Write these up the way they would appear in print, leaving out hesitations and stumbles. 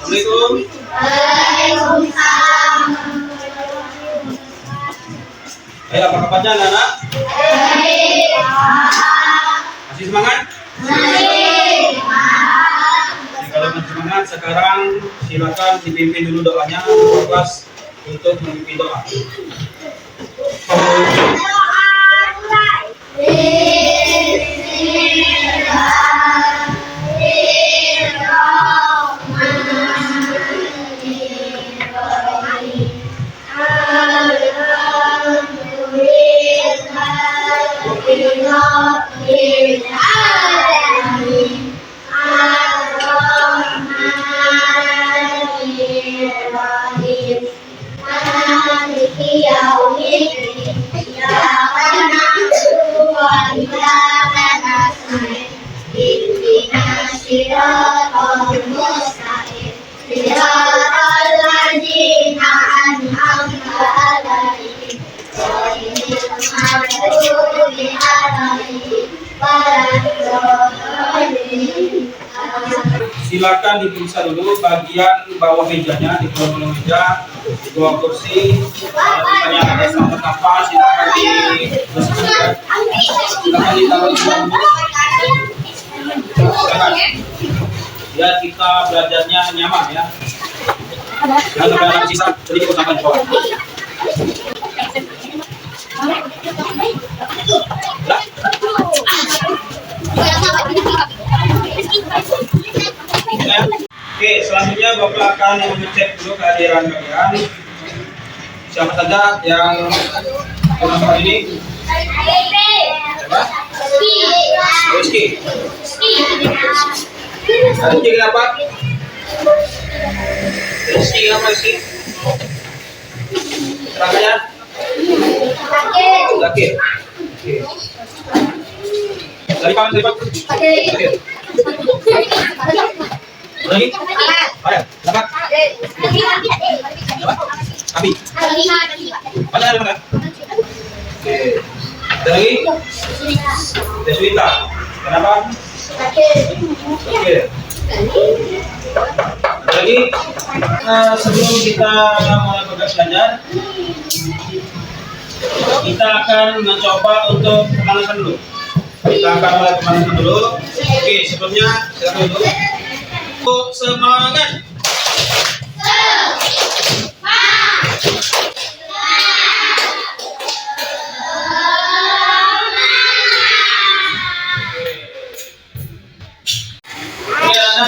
Assalamualaikum. Waalaikumsalam. Ayo, apa kabarnya anak-anak? Baik. Masih semangat? Masih. Kalau masih semangat, sekarang silakan dipimpin dulu doanya kelas untuk memimpin doa. Silakan diperiksa dulu bagian bawah mejanya, di bawah meja, di bawah kursi. Misalnya ada sampah nafas, silakan dibersihkan. Silakan ditaruh di bawah. Biar kita belajarnya nyaman ya. Jangan sampai ada sisa, jadi kita sampai bawah. Oke, selanjutnya Bapak akan mengecek dulu kehadiran kalian. Siapa saja yang masuk ini? Siapa? Rizky. Rizky kenapa? Rizky kenapa Rizky? Terangnya? Sakit. Dari Pak. Sakit. Lagi? Ada? Dapat? Abi? Mana ada mana? Oke. Ada lagi? Deswita. Kenapa? Oke. Ada lagi? Sebelum kita mulai tugas belajar, kita akan mencoba untuk pemanasan dulu. Oke, sebelumnya silakan dulu. Semangat.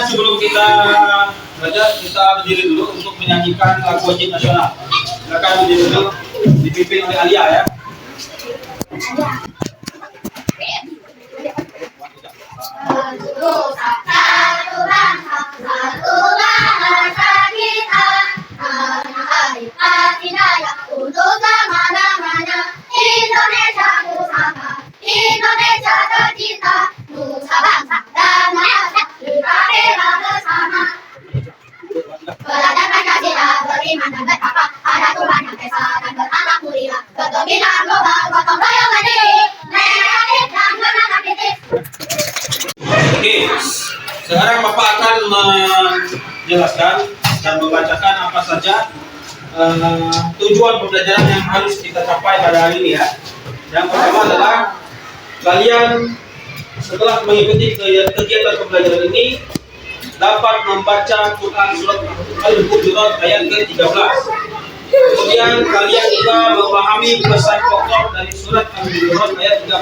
Sebelum kita belajar, kita berdiri dulu untuk menyanyikan lagu wajib nasional. Silakan berdiri dulu, dipimpin oleh Alia ya. Oke, sekarang Bapak akan menjelaskan dan membacakan apa saja tujuan pembelajaran yang harus kita capai pada hari ini ya. Yang pertama adalah kalian setelah mengikuti kegiatan pembelajaran ini dapat membaca Quran surat Al-Hujurat ayat ke-13. Kemudian kalian juga memahami pesan pokok dari surat Al-Hujurat ayat 13.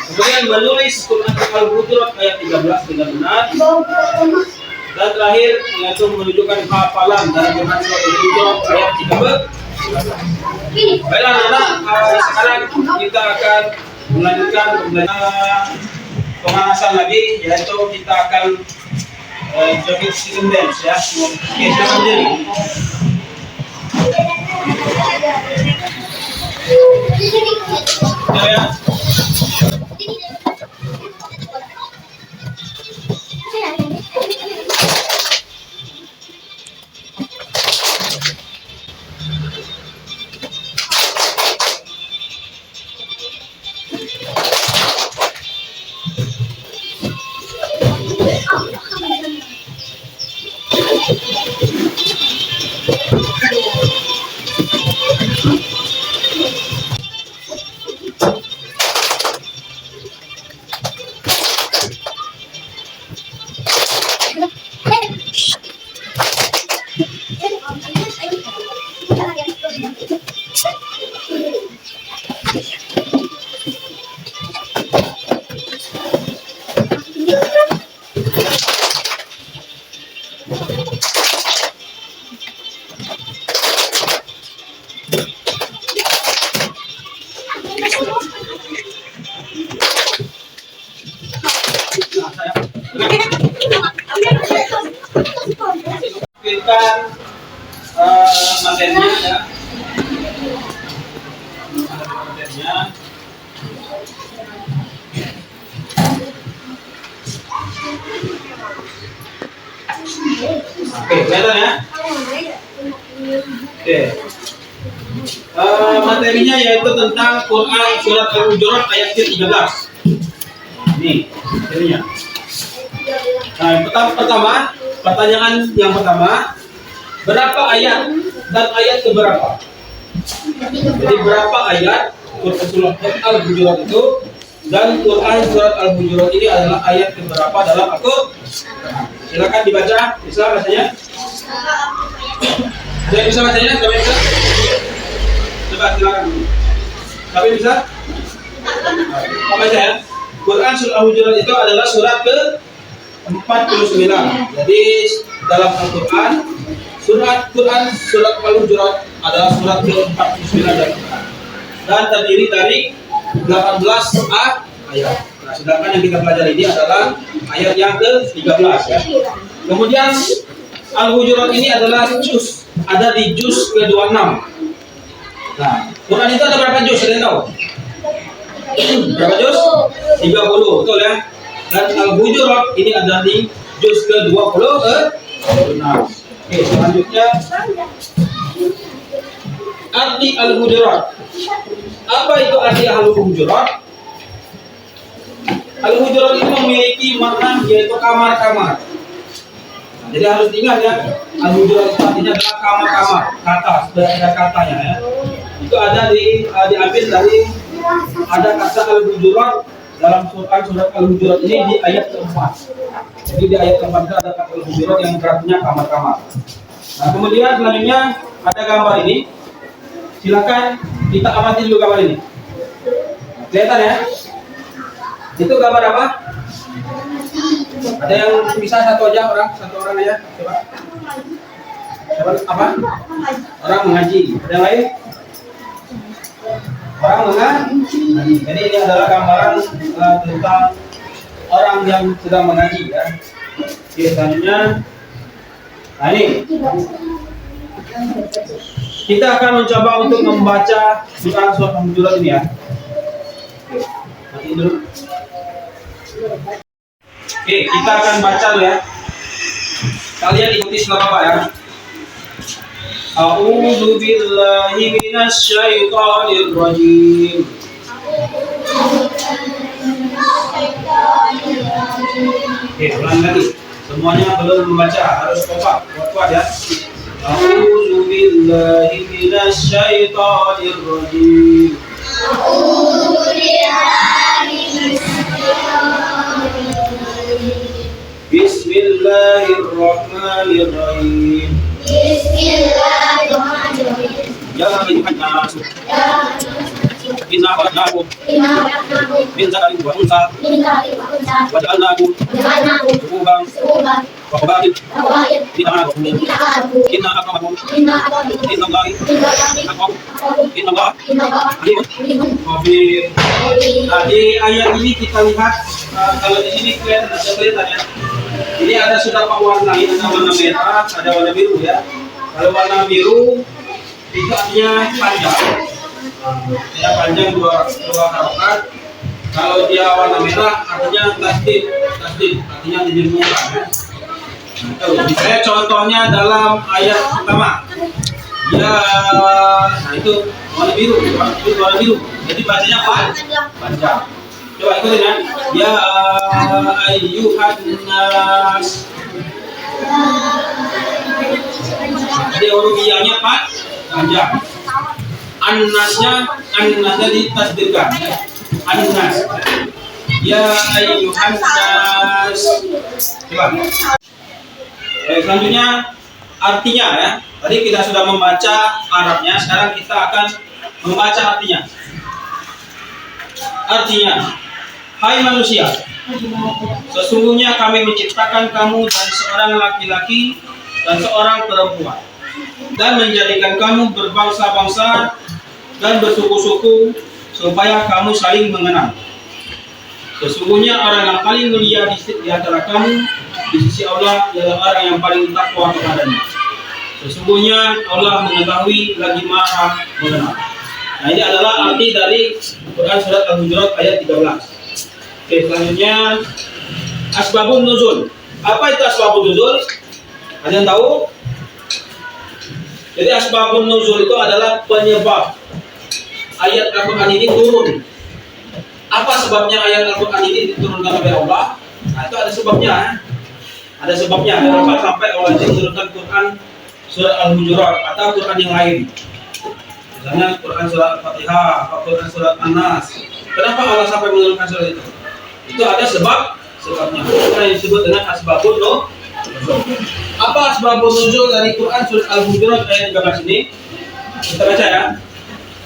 Kemudian menulis Quran Al-Hujurat ayat 13 dengan benar. Dan terakhir yaitu menunjukkan hafalan dari Quran Al-Hujurat ayat 13. Baiklah anak-anak, sekarang kita akan melanjutkan pemanasan lagi, yaitu kita akan joget student dance ya. Oke, silakan berdiri. Ya. Tampilkan materinya ya. Materinya. Oke, kelihatan ya? Oke. Materinya yaitu tentang Quran surat Al-Hujurat ayat 13. Ini materinya. Nah, yang pertama, pertanyaan yang pertama, berapa ayat dan ayat keberapa? Jadi berapa ayat Quran surat Al-Hujurat itu dan Quran surat Al-Hujurat ini adalah ayat keberapa dalam Al-Quran? Silakan dibaca, bisa bacanya? Ada yang bisa bacanya? Siapa bisa? Coba silakan. Siapa bisa? Apa baca ya? Quran surat Al-Hujurat itu adalah surat ke 49. Jadi dalam Al-Quran surat Al-Hujurat adalah surat ke-49 dari Quran dan terdiri dari 18 ayat. Nah, sedangkan yang kita pelajari ini adalah ayat yang ke-13 ya. Kemudian Al-Hujurat ini adalah juz, ada di juz ke-26. Nah, Quran itu ada berapa juz? Ada yang tahu? Berapa juz? 30, betul ya? Dan Al-Hujurat ini ada di juz ke-26. Oke, selanjutnya arti Al-Hujurat. Apa itu arti Al-Hujurat? Al-Hujurat itu memiliki makna yaitu kamar-kamar. Nah, jadi harus diingat ya, Al-Hujurat itu artinya adalah kamar-kamar, kata, sudah ada katanya ya. Itu ada diambil dari ada kata Al-Hujurat dalam surat Al-Hujurat ini di ayat keempat. Jadi di ayat keempat itu ada kata Al-Hujurat yang artinya kamar-kamar. Nah, kemudian selanjutnya ada gambar ini. Silakan kita amati dulu gambar ini. Kelihatan ya? Itu gambar apa? Ada yang bisa satu orang aja, coba. Apa? Orang mengaji. Ada yang lain? Orang mengaji. Jadi ini adalah gambaran tentang orang yang sedang mengaji ya. Oke, selanjutnya, nah ini kita akan mencoba untuk membaca surat Al-Hujurat ini ya. Oke, dulu. Oke, kita akan baca dulu ya. Kalian ikuti setelah Bapak ya. A'udzu billahi minasy syaithanir rajim. Oke, ulang lagi. Semuanya belum membaca, harus kompak, kuat ya. A'udzu billahi minasy syaithanir rajim. A'udzu billahi minasy syaithanir rajim. Bismillahirrahmanirrahim. Bismillahirrahmanirrahim. Ya ayyuhan nas, inna khalaqnakum min dzakarin wa untha wa ja'alnakum shu'uban wa qabail lita'arafu. Inna akramakum indallahi atqakum. Innallaha alimun khabir. Nah, di ayat ini kita lihat kalau di sini kelihatan ya. Ini ada sudah warna, ini ada warna merah, ada warna biru ya. Kalau warna biru itu artinya panjang. Ya, panjang dua harokat. Kalau dia warna merah artinya tasdid artinya dijemurkan ya. Nah, saya contohnya dalam ayat pertama. Ya, nah itu warna biru, warna biru. Jadi bacanya panjang. Coba ikutin ya. Ya ayyuhan nas. Jadi huruf iyanya panjang. An-nasnya ditasdidkan. An-nas. Ya ayyuhan nas. Coba. Selanjutnya artinya ya. Tadi kita sudah membaca Arabnya, sekarang kita akan membaca artinya. Artinya, hai manusia, sesungguhnya kami menciptakan kamu dari seorang laki-laki dan seorang perempuan, dan menjadikan kamu berbangsa-bangsa dan bersuku-suku supaya kamu saling mengenal. Sesungguhnya orang yang paling mulia di antara kamu di sisi Allah ialah orang yang paling takwa kepadanya. Sesungguhnya Allah mengetahui lagi Maha mengenal. Nah, ini adalah arti dari Quran surat Al-Hujurat ayat 13. Oke, selanjutnya asbabun nuzul. Apa itu asbabun nuzul? Ada yang tahu? Jadi asbabun nuzul itu adalah penyebab ayat Al-Quran ini turun. Apa sebabnya ayat Al-Quran ini diturunkan oleh Allah? Nah, itu ada sebabnya. Ada sebabnya. Kenapa sampai Allah menurunkan Quran surat Al-Hujurat atau Quran yang lain? Misalnya Quran surat Al-Fatihah, atau Quran surat An-Nas. Kenapa Allah sampai menurunkan surat itu? Itu ada sebabnya. Itu yang disebut dengan asbabun nuzul. Apa asbabun nuzul dari Quran surat Al-Hujurat ayat 13 ini? Kita baca ya.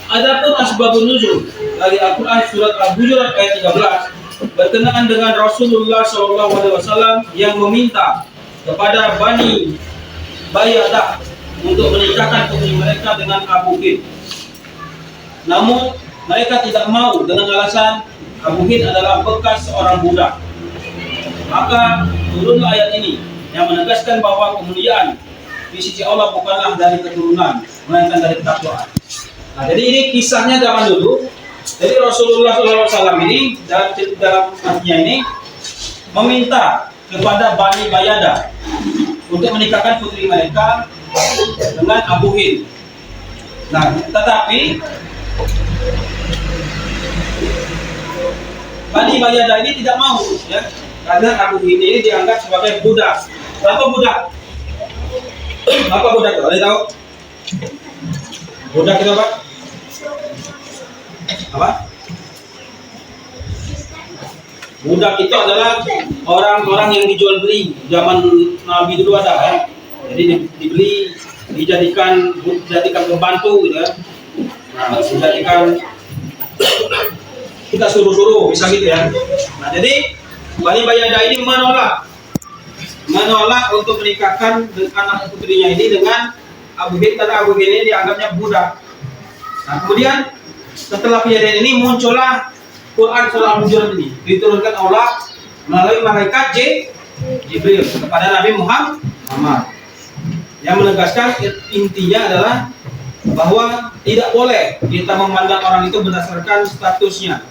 Adapun asbabun nuzul dari Al-Quran surat Al-Hujurat ayat 13 berkenaan dengan Rasulullah SAW yang meminta kepada Bani Bayadah untuk menikahkan putri mereka dengan Abu Hind. Namun mereka tidak mau dengan alasan Abu Hind adalah bekas seorang budak. Maka turunlah ayat ini yang menegaskan bahwa kemuliaan di sisi Allah bukanlah dari keturunan, melainkan dari ketakwaan. Nah, jadi ini kisahnya zaman dulu. Jadi Rasulullah SAW ini dalam artinya ini meminta kepada Bani Bayadah untuk menikahkan putri mereka dengan Abu Hind. Nah, tetapi Bani Bayadah ini tidak mau, ya, karena Abu Hind ini dianggap sebagai budak. Berapa budak? Apa budak? Ada tahu? Budak itu apa? Apa? Budak itu adalah orang-orang yang dijual beli zaman Nabi dulu ada, ya. Jadi dibeli, dijadikan pembantu, gitu ya. Nah, dijadikan kita suruh-suruh, bisa gitu ya. Nah, jadi Bani Bayadah ini menolak untuk menikahkan anak putrinya ini dengan Abu Hind, karena Abu Hind ini dianggapnya budak. Nah, kemudian setelah kejadian ini muncullah Quran surah Al-Hujurat ini, diturunkan Allah melalui malaikat Jibril kepada Nabi Muhammad, yang menegaskan intinya adalah bahwa tidak boleh kita memandang orang itu berdasarkan statusnya,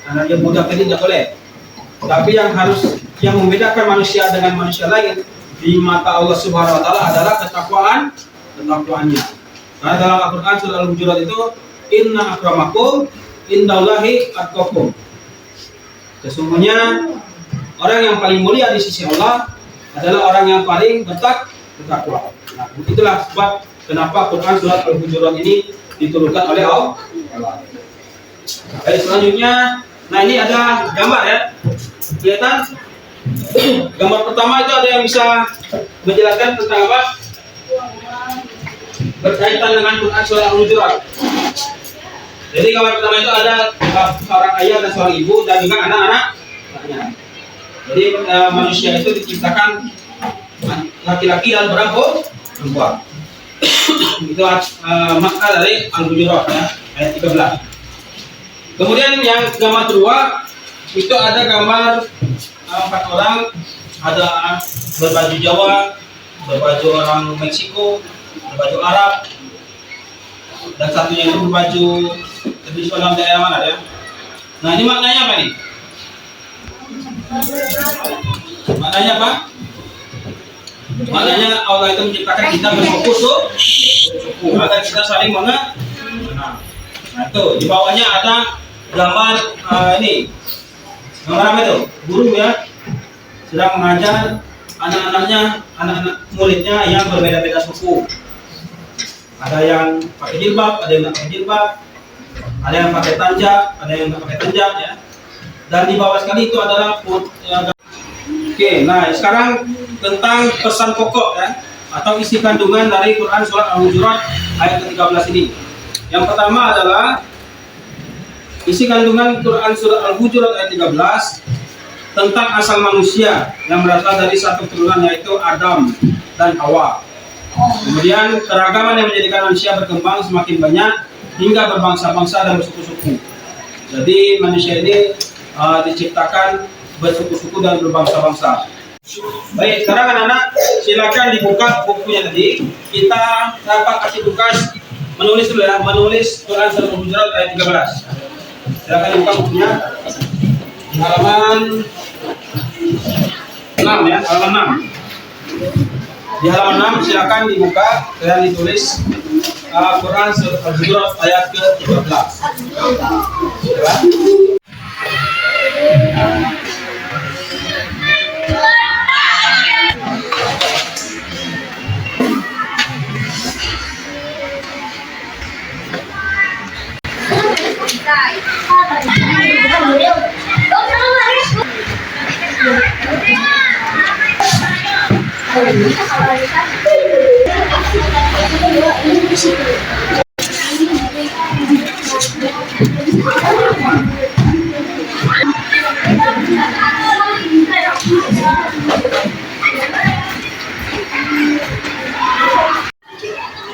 karena dia budak tadi tidak boleh. Tapi yang membedakan manusia dengan manusia lain di mata Allah Subhanahu Wa Taala adalah ketakwaannya. Karena dalam Al-Quran surah Al-Hujurat itu inna akramakum indallahi atqakum. Sesungguhnya orang yang paling mulia di sisi Allah adalah orang yang paling bertakwa. Nah, itulah sebab kenapa Quran surat Al-Hujurat ini diturunkan oleh Allah. Baik, selanjutnya, nah ini ada gambar ya. Kelihatan? Gambar pertama itu ada yang bisa menjelaskan tentang apa? Berkaitan dengan Quran surah Al-Hujurat. Jadi gambar pertama itu ada seorang ayah dan seorang ibu dan juga anak-anaknya. Jadi manusia itu diciptakan laki-laki dan perempuan. Itu makna dari Al-Hujurat ya, ayat 13. Kemudian yang gambar kedua itu ada gambar 4 orang, ada berbaju Jawa, berbaju orang Meksiko, berbaju Arab, dan satunya itu berbaju tradisional daerah mana ya? Nah, ini maknanya apa nih? Maknanya apa? Maknanya Allah itu menciptakan kita bersuku agar kita saling mengenal. Nah, itu di bawahnya ada gambar ini. Gambar apa itu? Guru ya, sedang mengajar anak-anaknya, anak-anak muridnya yang berbeda-beda suku. Ada yang pakai jilbab, ada yang nggak pakai jilbab, ada yang pakai tanjak, ada yang nggak pakai tanjak ya. Dan di bawah sekali itu adalah Oke, nah sekarang tentang pesan pokok ya, atau isi kandungan dari Quran surat Al-Hujurat ayat ke-13 ini. Yang pertama adalah isi kandungan Quran surat Al-Hujurat ayat 13 tentang asal manusia yang berasal dari satu keturunan, yaitu Adam dan Hawa. Kemudian keragaman yang menjadikan manusia berkembang semakin banyak hingga berbangsa-bangsa dan bersuku-suku. Jadi manusia ini diciptakan bersuku-suku dan berbangsa-bangsa. Baik, sekarang anak-anak silakan dibuka bukunya tadi. Kita dapat kasih tugas menulis dulu ya, menulis Quran surat Al-Hujurat ayat 13. Silakan dibuka bukunya di halaman 6 ya, halaman 6. Di halaman 6 silakan dibuka dan ditulis Quran surat Al-Hujurat ayat ke-13. Ya.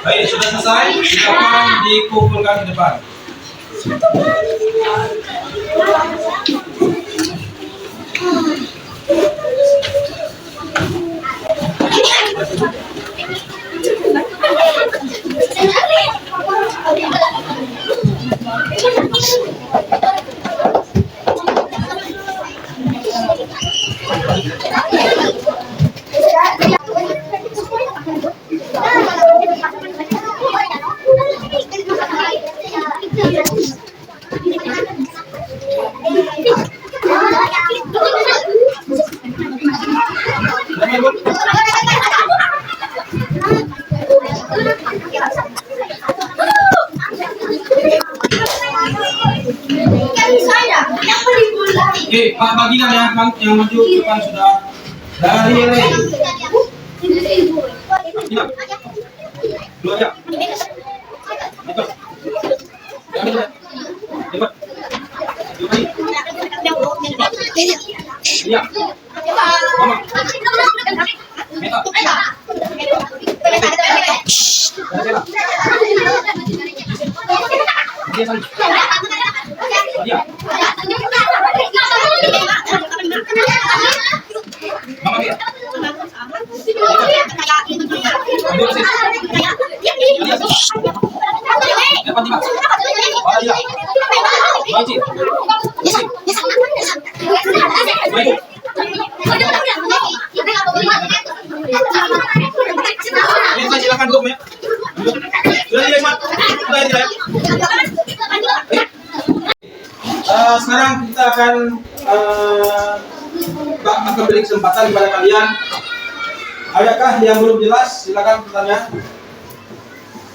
Baik, sudah selesai. Silakan dikumpulkan ke depan. Oke, Pak bagikan ya, yang maju ke depan sudah. Dari Ray. Ya. Dua aja. Cepat. Cepat. Ya. Mama. Meta. Dia sana. Dia. Mama dia. Silakan duduk ya. Sudah dilihat, sudah dilihat. Sekarang kita akan beri kesempatan kepada kalian. Adakah yang belum jelas? Silakan bertanya.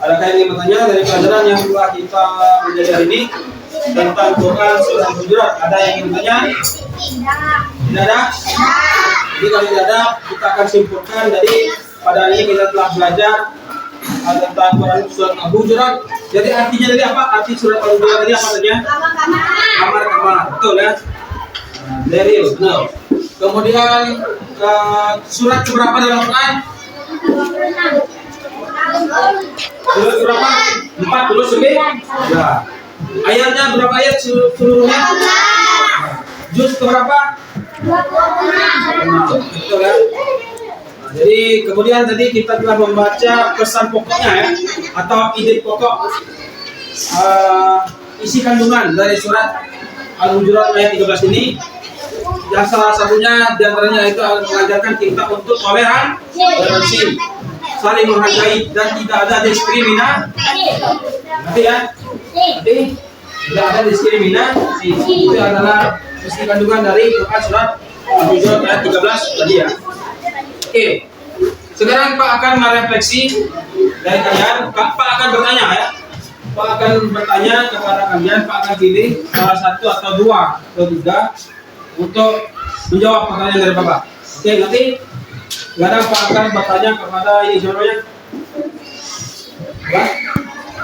Adakah yang ingin bertanya dari pelajaran yang telah kita pelajari hari ini tentang Quran surah Al-Hujurat? Ada yang ingin bertanya? Tidak ada? Jadi kalau tidak ada, kita akan simpulkan dari pada hari ini kita telah belajar tentang Quran surat Al-Hujurat. Jadi artinya tadi apa? Arti surat Al-Hujurat tadi apa saja? Kamar-kamar, betul ya? Dari benar. Kemudian surat berapa dalam Quran? Surat berapa? 49. Ya. Ayatnya berapa ayat seluruhnya? Juz berapa? 26. Betul ya? Jadi kemudian tadi kita telah membaca pesan pokoknya ya, atau ide pokok isi kandungan dari surat Al-Hujurat ayat 13 ini. Yang salah satunya diantaranya itu mengajarkan kita untuk toleransi, saling menghargai dan tidak ada diskriminasi. Nanti ya, nanti tidak ada diskriminasi. Itu adalah isi kandungan dari Quran surat Al-Hujurat ayat 13 tadi ya. Oke, Sekarang Pak akan merefleksi dari kalian. Pak akan bertanya ya. Pak akan bertanya kepada kalian. Pak akan pilih salah satu atau dua atau tiga untuk menjawab pertanyaan dari Bapak. Oke, nanti sekarang Pak akan bertanya kepada ini semuanya. Ya.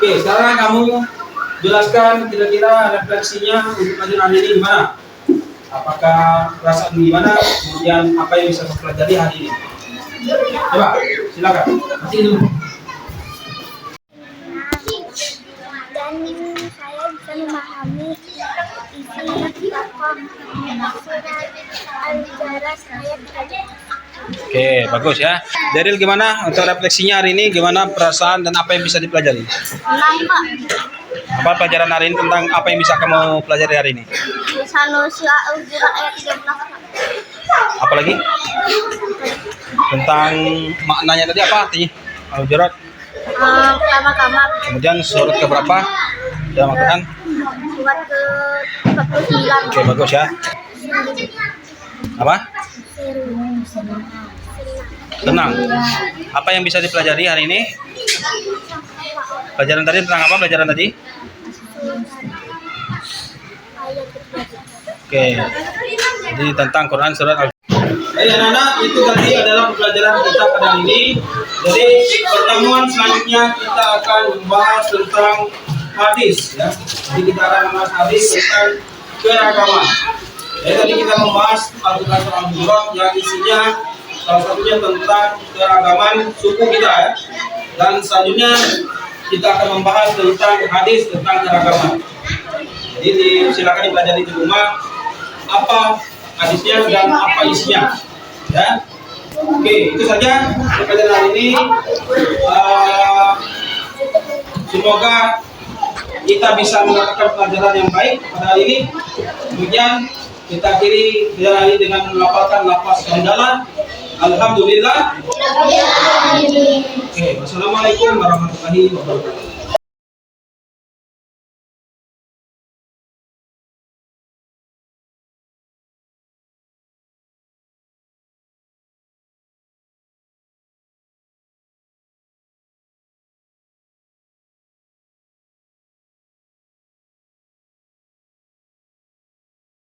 Oke, sekarang kamu jelaskan kira-kira refleksinya untuk pelajaran ini gimana? Apakah perasaan gimana? Kemudian apa yang bisa kamu pelajari hari ini? Coba, silakan. Masih dulu. Dan saya bisa memahami isi tokoh surat Al-Jaras ayat 3. Oke, bagus ya. Daril gimana untuk refleksinya hari ini? Gimana perasaan dan apa yang bisa dipelajari? Senang, Pak. Apa pelajaran hari ini tentang apa yang bisa kamu pelajari hari ini? Solusi Al-Jaras ayat 13. Apalagi? Tentang maknanya tadi apa artinya? Al-Hujurat. Pertama-tama Kemudian surat keberapa dalam Al-Quran? surat ke-49. Oke, bagus ya. Apa? Tenang. Apa yang bisa dipelajari hari ini? Pelajaran tadi tentang apa? Pelajaran tadi? Oke. Jadi tentang Quran surat Al. Baik anak-anak, itu tadi adalah pelajaran kita pada hari ini. Jadi pertemuan selanjutnya kita akan membahas tentang hadis ya. Jadi kita akan membahas hadis tentang keragaman. Jadi tadi kita membahas Al-Quran Al-Hujurat yang isinya salah satunya tentang keragaman suku kita ya. Dan selanjutnya kita akan membahas tentang hadis tentang keragaman. Jadi silakan dipelajari di rumah apa hadisnya dan apa isinya ya. Oke, itu saja pelajaran hari ini. Semoga kita bisa mendapatkan pelajaran yang baik pada hari ini. Kemudian kita akhiri pelajaran hari dengan melafalkan lafaz hamdalah. Alhamdulillah. Oke, wassalamualaikum warahmatullahi wabarakatuh.